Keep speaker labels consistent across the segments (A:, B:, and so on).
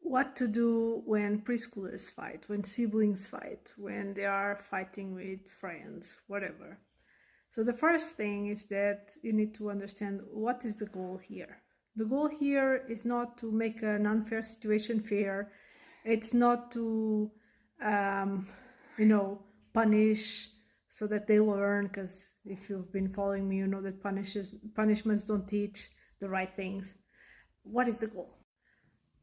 A: What to do when preschoolers fight, when siblings fight, when they are fighting with friends, whatever. So the first thing is that you need to understand what is the goal here. The goal here is not to make an unfair situation fair. It's not to, punish so that they learn, because if you've been following me, you know that punishments don't teach the right things. What is the goal?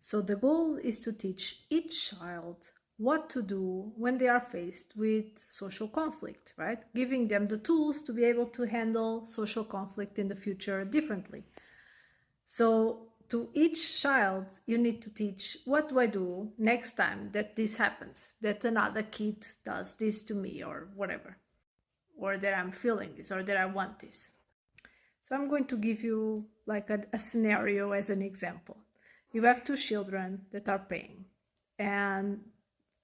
A: So the goal is to teach each child what to do when they are faced with social conflict, right? Giving them the tools to be able to handle social conflict in the future differently. So to each child, you need to teach, what do I do next time that this happens, that another kid does this to me or whatever, or that I'm feeling this or that I want this. So I'm going to give you like a scenario as an example. You have two children that are playing, and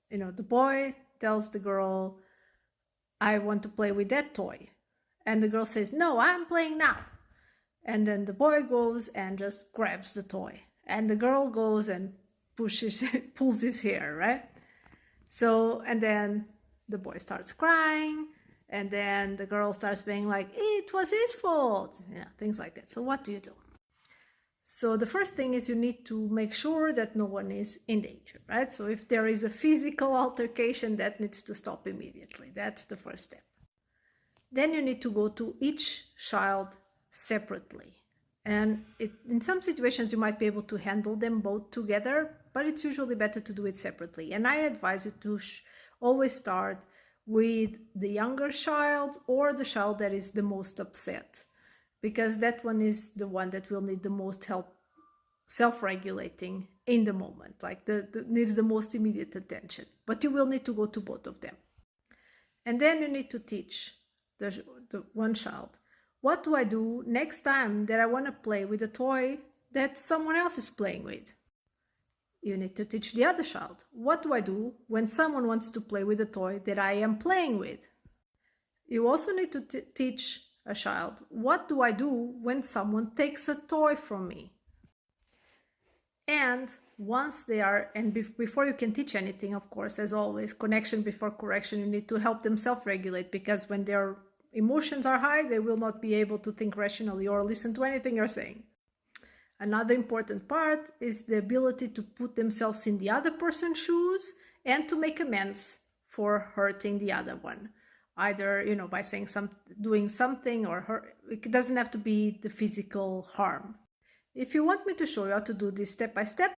A: the boy tells the girl, I want to play with that toy, and the girl says, no, I'm playing now. And then the boy goes and just grabs the toy, and the girl goes and pulls his hair, right? So, and then the boy starts crying, and then the girl starts being like, it was his fault, things like that. So what do you do? So the first thing is you need to make sure that no one is in danger, right? So if there is a physical altercation, that needs to stop immediately. That's the first step. Then you need to go to each child separately. And in some situations, you might be able to handle them both together, but it's usually better to do it separately. And I advise you to always start with the younger child or the child that is the most upset, because that one is the one that will need the most help self-regulating in the moment, like needs the most immediate attention. But you will need to go to both of them. And then you need to teach the one child, what do I do next time that I want to play with a toy that someone else is playing with? You need to teach the other child, what do I do when someone wants to play with a toy that I am playing with? You also need to teach a child, what do I do when someone takes a toy from me? And once they are, and before you can teach anything, of course, as always, connection before correction, you need to help them self-regulate, because when their emotions are high, they will not be able to think rationally or listen to anything you're saying. Another important part is the ability to put themselves in the other person's shoes and to make amends for hurting the other one. Either, by saying doing something, or it doesn't have to be the physical harm. If you want me to show you how to do this step by step,